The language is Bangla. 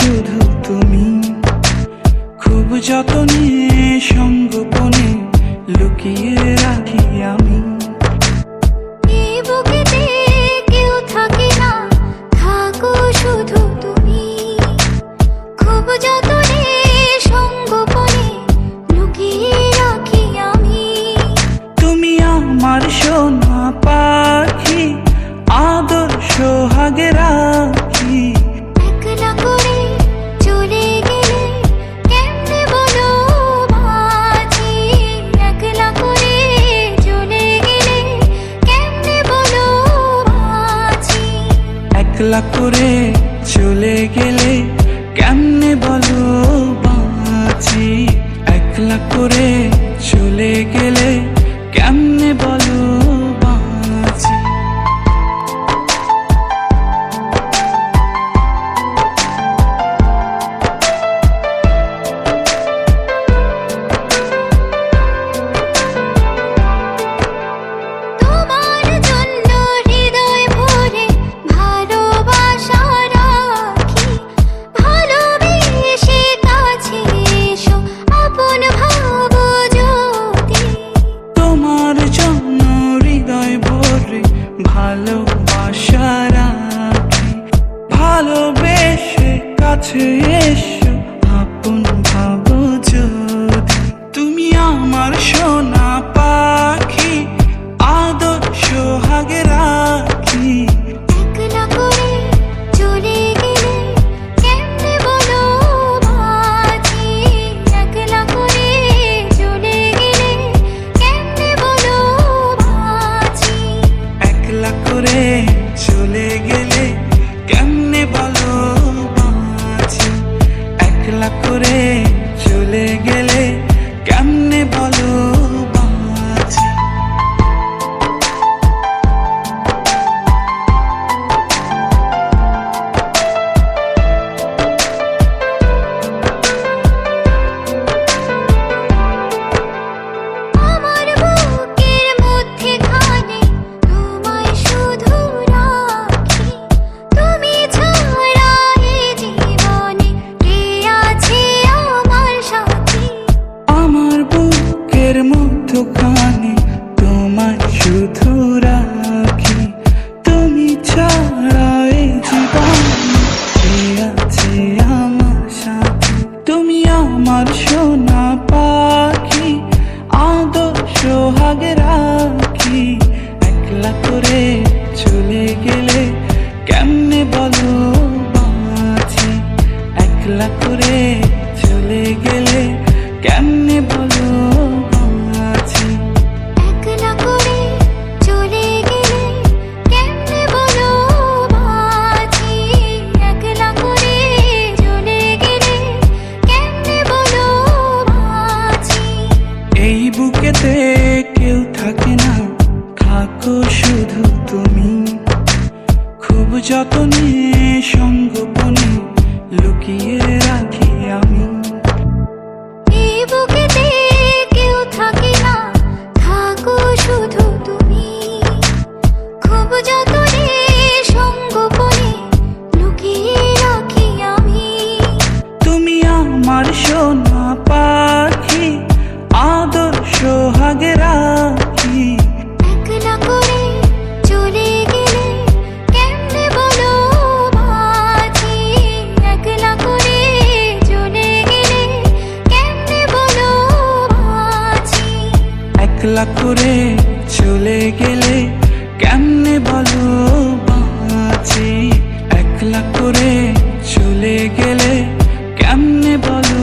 শুধু তুমি, খুব যতনে সঙ্গোপনে লুকিয়ে রাখি আমি। এই বুকেতে কেউ থাকে না, থাকো শুধু তুমি, খুব যতনে সঙ্গোপনে লুকিয়ে রাখি আমি। তুমি আমার সোনা পাখি, আদর সোহাগে রাখি। একলা করে চলে গেলে কেমনে বলো বাঁচি, একলা করে চলে গেলে কেমনে বলো বাঁচি। একলা করে চলে গেলে কেমনে বলো বাঁচি, একলা করে চলে গেলে কেমনে বলো বাঁচি। তোমার জন্য হৃদয় ভরে ভালোবাসা রাখি, ভালোবেসে কাছে এসো আপন ভাবো যদি। তোমার জন্য হৃদয় ভরে ভালোবাসা রাখি, ভালোবেসে কাছে এসো আপন ভাবো যদি। তুমি আমার সোনা পাখি, আদর সোহাগে রাখি। একলা করে চলে গেলে কেমনে বলো বাঁচি, একলা করে চলে গেলে কেমনে বলো বাঁচি। একলা করে চলে গেলে কেমনে বলো বাঁচি, একলা করে চলে গেলে কেমনে বলো বাঁচি। আমার বুকের মধ্যেখানে তোমায় শুধু রাখি, তুমি ছাড়া এই জীবনে কে আছে আমার সাথী। আমার বুকের মধ্যখানে তোমায় শুধু রাখি, তুমি ছাড়া এই জীবনে কে আছে আমার সাথে। তুমি আমার সোনা পাখি, আদর সোহাগে রাখি। একলা করে চলে গেলে কেমনে বলো বাঁচি, একলা করে চলে গেলে কেমনে বলো বাঁচি। একলা করে চলে গেলে কেমনে বলো বাঁচি, একলা করে চলে গেলে কেমনে বলো বাঁচি। এই বুকেতে কেউ থাকে না, থাকো শুধু তুমি, খুব যতনে সঙ্গোপনে লুকিয়ে রাখি আমি। এই বুকেতে কেউ থাকে না, থাকো শুধু তুমি, খুব যতনে সঙ্গোপনে লুকিয়ে রাখি আমি। তুমি আমার সোনা পাখি, আদর সোহাগে রাখি। একলা করে চলে গেলে কেমনে বলো বাঁচি, একলা করে চলে গেলে কেমনে বলো বাঁচি। একলা করে চলে গেলে কেমনে বলো বাঁচি, একলা করে চলে গেলে কেমনে বলো